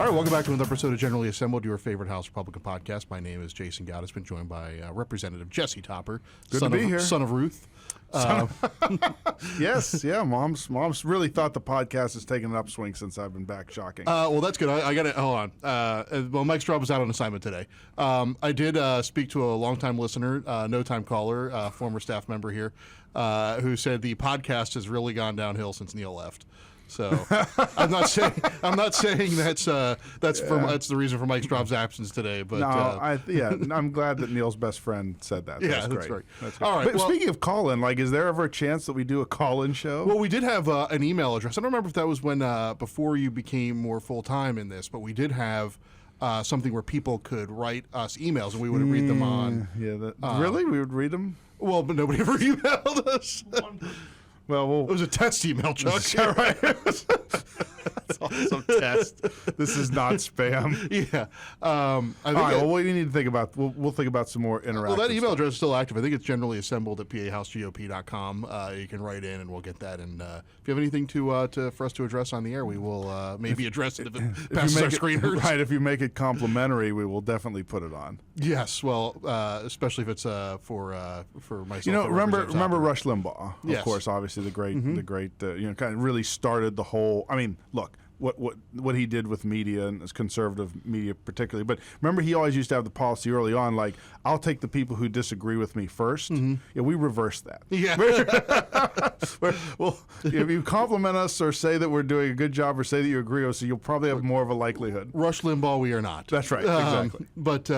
All right, welcome back to another episode of Generally Assembled, your favorite House Republican podcast. My name is Jason Gottesman, joined by Representative Jesse Topper. Good to be here. Son of Ruth. Yes, yeah, Mom's really thought the podcast has taken an upswing since I've been back. Shocking. Well, that's good. I got to hold on. Well, Mike Straub was out on assignment today. I did speak to a longtime listener, no-time caller, former staff member here, who said the podcast has really gone downhill since Neil left. So I'm not saying that's the reason for Mike Straub's absence today. But I'm glad that Neil's best friend said that. Yeah, that's great. All right. But speaking of call-in, is there ever a chance that we do a call-in show? Well, we did have an email address. I don't remember if that was when before you became more full-time in this, but we did have something where people could write us emails and we would read them on. Really? We would read them? Well, but nobody ever emailed us. Well, it was a test email, Chuck. Right. That's awesome. Test. This is not spam. Yeah. All right. Well, we need to think about. We'll think about some more interactive. Well, that email address is still active. I think it's generally assembled at PAHouseGOP.com. You can write in, and we'll get that. And if you have anything for us to address on the air, we will maybe address it if it passes our screeners. Right. If you make it complimentary, we will definitely put it on. Yes. Well, especially if it's for myself. Remember Rush Limbaugh, yes. Of course, obviously the great, kind of really started the whole. I mean, look, what he did with media and as conservative media particularly. But remember, he always used to have the policy early on, I'll take the people who disagree with me first. Mm-hmm. Yeah, we reversed that. Yeah. Well, if you compliment us or say that we're doing a good job or say that you agree with us, you'll probably have more of a likelihood. Rush Limbaugh, we are not. That's right. Exactly. But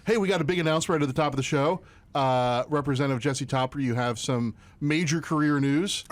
hey, we got a big announcement right at the top of the show. Representative Jesse Topper, you have some major career news.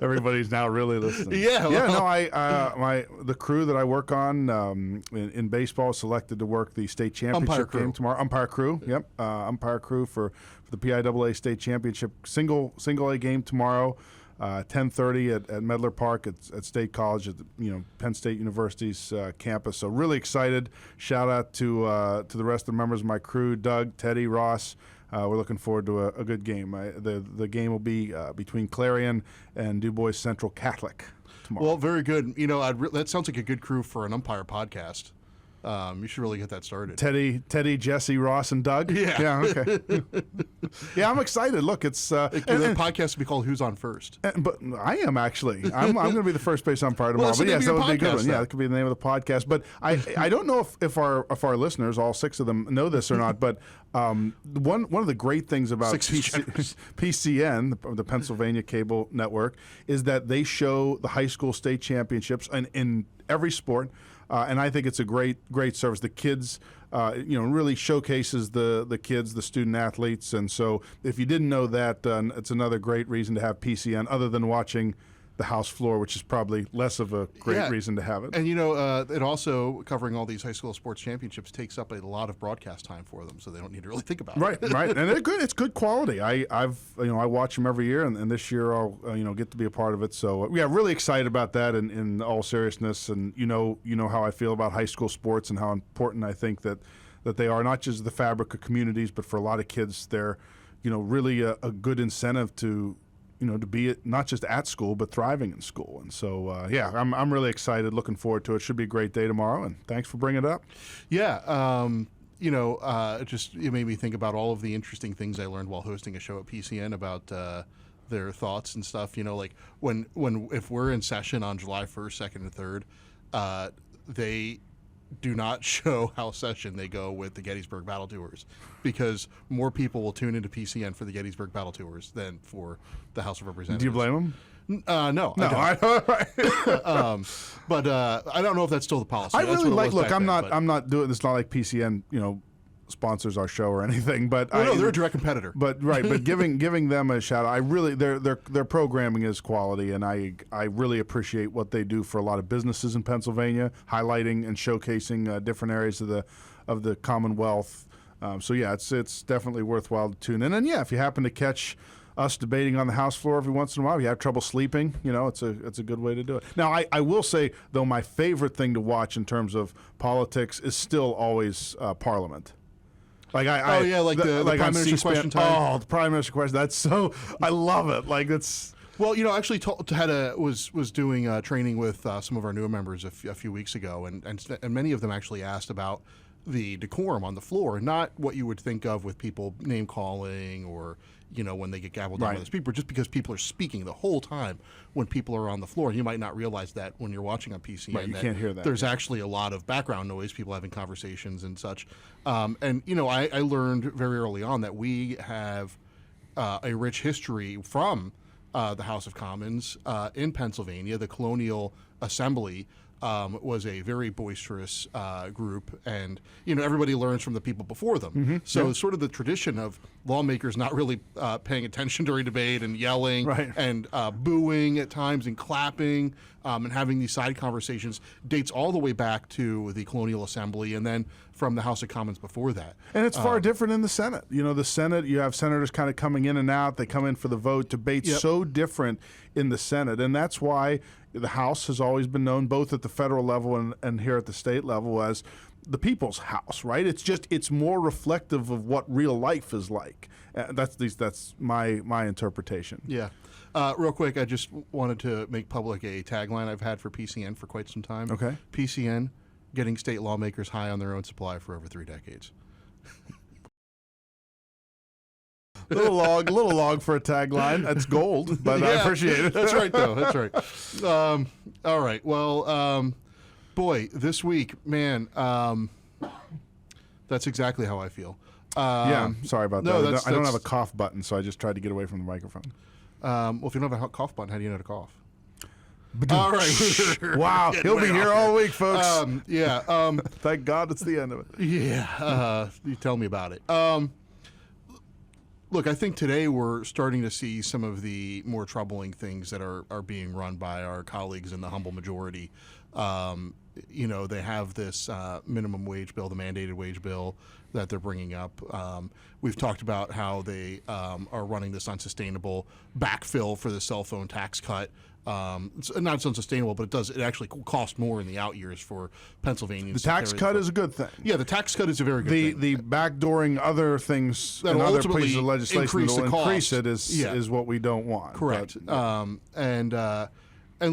Everybody's now really listening. Yeah. The crew that I work on in baseball is selected to work the state championship game tomorrow. Umpire crew. Yep. Umpire crew for the PIAA state championship single A game tomorrow. 10:30 at Medler Park at State College at Penn State University's campus. So really excited. Shout out to the rest of the members of my crew, Doug, Teddy, Ross. We're looking forward to a good game. The game will be between Clarion and Du Bois Central Catholic tomorrow. Well, very good. That sounds like a good crew for an umpire podcast. You should really get that started. Teddy, Jesse, Ross, and Doug. Yeah. Okay. Yeah, I'm excited. Look, it's the podcast will be called "Who's on First?" But I am actually. I'm going to be the first base umpire tomorrow. Well, but yes, that would be a good one. Then. Yeah, that could be the name of the podcast. But I don't know if our listeners, all 6 of them, know this or not. But one of the great things about PCN, the Pennsylvania Cable Network, is that they show the high school state championships in every sport. And I think it's a great service. The kids, really showcases the kids, the student athletes. And so if you didn't know that, it's another great reason to have PCN other than watching the House floor, which is probably less of a great reason to have it. And it also, covering all these high school sports championships, takes up a lot of broadcast time for them, so they don't need to really think about it. Right. And it's good quality. I watch them every year, and this year I'll get to be a part of it. So really excited about that. In all seriousness, and you know how I feel about high school sports and how important I think that they are, not just the fabric of communities, but for a lot of kids, they're really a good incentive to be not just at school, but thriving in school. And so, I'm really excited, looking forward to it. Should be a great day tomorrow, and thanks for bringing it up. Yeah, it made me think about all of the interesting things I learned while hosting a show at PCN about their thoughts and stuff. If we're in session on July 1st, 2nd, and 3rd, they do not show House session. They go with the Gettysburg Battle Tours because more people will tune into PCN for the Gettysburg Battle Tours than for the House of Representatives. Do you blame them? No. But I don't know if that's still the policy. I really like. Look, I'm not doing. It's not like PCN, sponsors our show or anything, but no, they're a direct competitor. But giving them a shout out. I really their programming is quality, and I really appreciate what they do for a lot of businesses in Pennsylvania, highlighting and showcasing different areas of the Commonwealth. It's definitely worthwhile to tune in. And if you happen to catch us debating on the House floor every once in a while, if you have trouble sleeping, it's a good way to do it. Now, I will say, though, my favorite thing to watch in terms of politics is still always Parliament. The Prime Minister's question time. Oh, the Prime Minister question. That's so. I love it. Well, actually was doing training with some of our newer members a few weeks ago, and many of them actually asked about the decorum on the floor, not what you would think of with people name calling or when they get gavelled down by the speaker, just because people are speaking the whole time when people are on the floor. You might not realize that when you're watching on PCN. Right, you can't hear that. There's actually a lot of background noise, people having conversations and such. I learned very early on that we have a rich history from the House of Commons in Pennsylvania. The Colonial Assembly was a very boisterous group, and everybody learns from the people before them. Mm-hmm. So sort of the tradition of lawmakers not really paying attention during debate and yelling and booing at times and clapping and having these side conversations dates all the way back to the Colonial Assembly and then from the House of Commons before that. And it's far different in the Senate. The Senate, you have senators kind of coming in and out. They come in for the vote. Debates so different in the Senate, and that's why the House has always been known, both at the federal level and here at the state level, as the people's house, right? It's more reflective of what real life is like. That's my interpretation. Yeah. Real quick, I just wanted to make public a tagline I've had for PCN for quite some time. Okay. PCN, getting state lawmakers high on their own supply for over 3 decades. little long for a tagline. That's gold, but I appreciate it. That's right, though. That's right. All right. Well, boy, this week, man, that's exactly how I feel. Sorry about that. I don't have a cough button, so I just tried to get away from the microphone. Well, if you don't have a cough button, how do you know to cough? All right. Wow. He'll be here all week, folks. Thank God it's the end of it. Yeah. You tell me about it. Look, I think today we're starting to see some of the more troubling things that are being run by our colleagues in the humble majority. They have this minimum wage bill, the mandated wage bill that they're bringing up. We've talked about how they are running this unsustainable backfill for the cell phone tax cut. It's not unsustainable, but it actually costs more in the out years for Pennsylvania. The tax cut is a good thing. Yeah, the tax cut is a very good thing. The backdooring other things that in other ultimately pieces of legislation that will increase it is what we don't want. Correct. And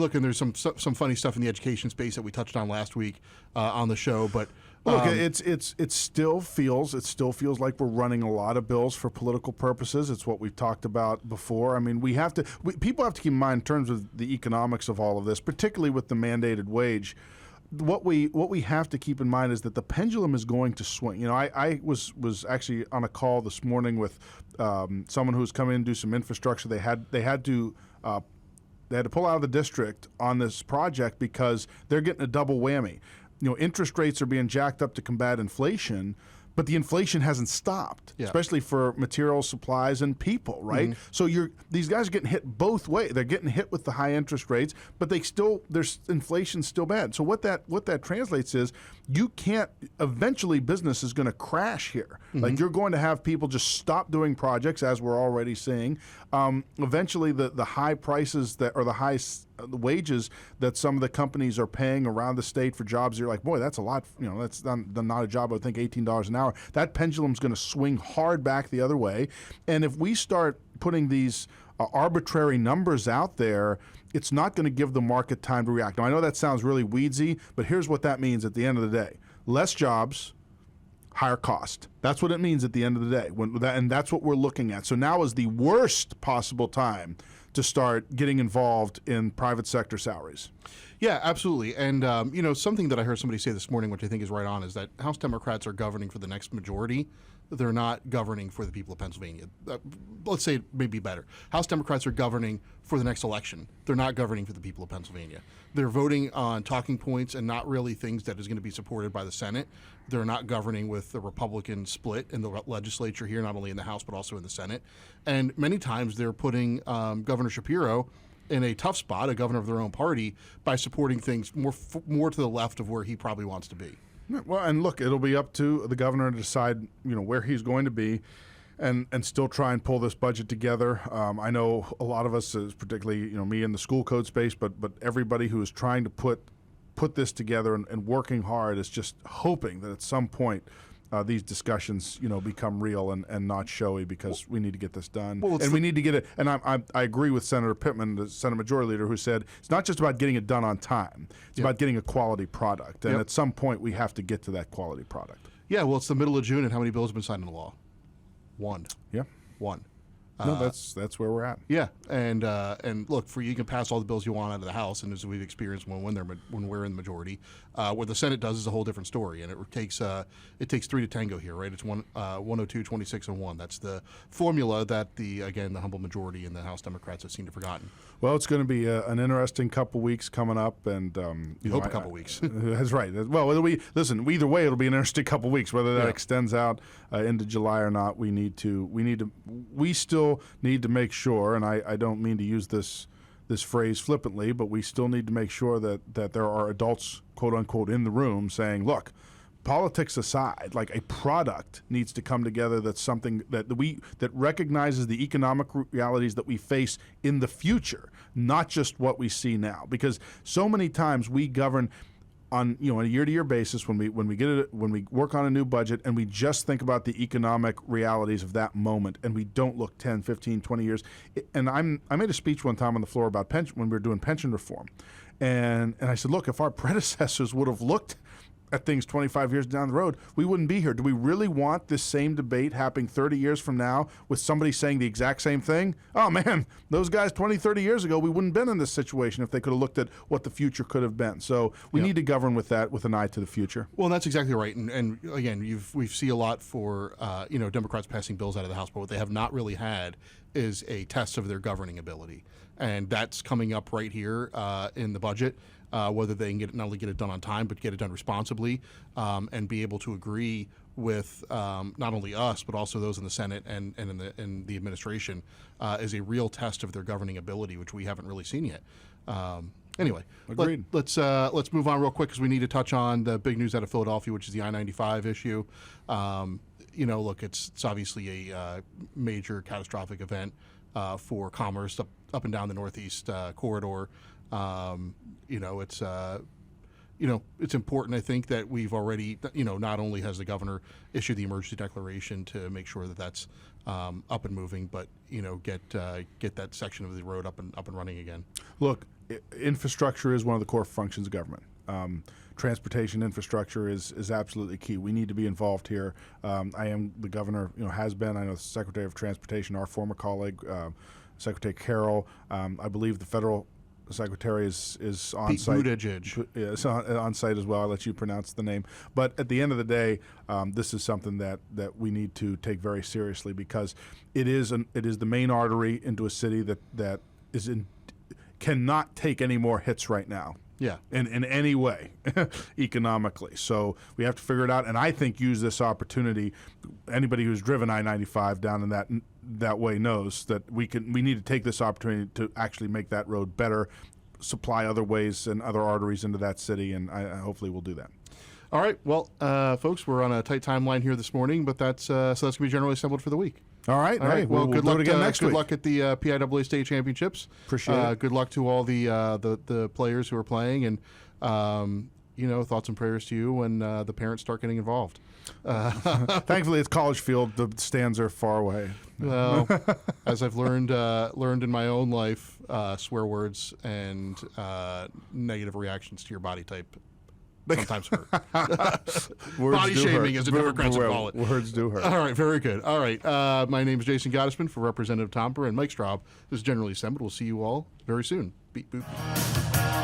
look, and there's some funny stuff in the education space that we touched on last week on the show, but. Look, it still feels like we're running a lot of bills for political purposes. It's what we've talked about before. I mean, people have to keep in mind in terms of the economics of all of this, particularly with the mandated wage. What we have to keep in mind is that the pendulum is going to swing. I was actually on a call this morning with someone who's come in and do some infrastructure. They had to pull out of the district on this project because they're getting a double whammy. Interest rates are being jacked up to combat inflation, but the inflation hasn't stopped, especially for materials, supplies, and people, right? Mm-hmm. So these guys are getting hit both ways. They're getting hit with the high interest rates, but there's inflation's still bad. So what that translates is you can't. Eventually, business is going to crash here. Mm-hmm. Like you're going to have people just stop doing projects, as we're already seeing. Eventually, the high prices the wages that some of the companies are paying around the state for jobs, you're like, boy, that's a lot. That's not a job. I would think $18 an hour. That pendulum's going to swing hard back the other way. And if we start putting these arbitrary numbers out there, it's not going to give the market time to react. Now, I know that sounds really weedsy, but here's what that means at the end of the day. Less jobs, higher cost. That's what it means at the end of the day. And that's what we're looking at. So now is the worst possible time to start getting involved in private sector salaries. Yeah, absolutely. And, something that I heard somebody say this morning, which I think is right on, is that House Democrats are governing for the next majority. They're not governing for the people of Pennsylvania. Let's say it may be better. House Democrats are governing for the next election. They're not governing for the people of Pennsylvania. They're voting on talking points and not really things that is going to be supported by the Senate. They're not governing with the Republican split in the legislature here, not only in the House but also in the Senate. And many times they're putting Governor Shapiro in a tough spot, a governor of their own party, by supporting things more to the left of where he probably wants to be. Well, and look, it'll be up to the governor to decide, where he's going to be, and still try and pull this budget together. I know a lot of us, particularly me in the school code space, but everybody who is trying to put this together and working hard is just hoping that at some point these discussions, become real and not showy, because we need to get this done, Well, and we need to get it. And I agree with Senator Pittman, the Senate Majority Leader, who said it's not just about getting it done on time; it's about getting a quality product. And at some point, we have to get to that quality product. Yeah, well, it's the middle of June, and how many bills have been signed into law? One. Yeah. One. No, that's where we're at. Yeah, and look, you can pass all the bills you want out of the House, and as we've experienced when we're in the majority, what the Senate does is a whole different story, and it takes 3 to tango here, right? It's 102, 26, and 1. That's the formula that the humble majority in the House Democrats have seemed to have forgotten. Well, it's going to be an interesting couple weeks coming up, and you hope a couple weeks. That's right. Well, either way, it'll be an interesting couple weeks. Whether that extends out into July or not, we still need to make sure, and I don't mean to use this phrase flippantly, but we still need to make sure that there are adults, quote unquote, in the room saying, look, politics aside, like, a product needs to come together that's something that recognizes the economic realities that we face in the future, not just what we see now. Because so many times we govern on a year-to-year basis when we work on a new budget, and we just think about the economic realities of that moment, and we don't look 10, 15, 20 years. And I made a speech one time on the floor about pension when we were doing pension reform, and I said, look, if our predecessors would have looked at things 25 years down the road, we wouldn't be here. Do we really want this same debate happening 30 years from now with somebody saying the exact same thing? Oh, man, those guys 20, 30 years ago, we wouldn't have been in this situation if they could have looked at what the future could have been. So we need to govern with that, with an eye to the future. Well, that's exactly right. And again, we see a lot for Democrats passing bills out of the House, but what they have not really had is a test of their governing ability. And that's coming up right here in the budget. Whether they can not only get it done on time, but get it done responsibly, and be able to agree with not only us, but also those in the Senate and in the administration, is a real test of their governing ability, which we haven't really seen yet. Anyway, agreed. Let's move on real quick, because we need to touch on the big news out of Philadelphia, which is the I-95 issue. Look, it's obviously a major catastrophic event for commerce up and down the Northeast corridor. It's important, I think, that we've already, not only has the governor issued the emergency declaration to make sure that that's up and moving, but get that section of the road up and running again. Look, infrastructure is one of the core functions of government. Transportation infrastructure is absolutely key. We need to be involved here. The governor, has been. I know the Secretary of Transportation, our former colleague, Secretary Carroll. I believe the federal secretary is on Pete site. Buttigieg. Yeah, it's on site as well. I'll let you pronounce the name. But at the end of the day, this is something that we need to take very seriously, because it is the main artery into a city that cannot take any more hits right now. Yeah. In any way, economically. So we have to figure it out, and I think use this opportunity. Anybody who's driven I-95 down in that way knows that we need to take this opportunity to actually make that road better, supply other ways and other arteries into that city, and I hopefully we'll do that. All right. Well, folks, we're on a tight timeline here this morning, but that's going to be generally assembled for the week. All right. All right. Well, good luck again next week. Good luck at the PIAA State Championships. Appreciate it. Good luck to all the players who are playing, and thoughts and prayers to you when the parents start getting involved. Thankfully, it's college field. The stands are far away. Well, as I've learned in my own life, swear words and negative reactions to your body type sometimes hurt. Body shaming, as the Democrats would call it. Words do hurt. All right, very good. All right, my name is Jason Gottesman for Representative Topper and Mike Straub. This is Generally Assembled. We'll see you all very soon. Beep, boop.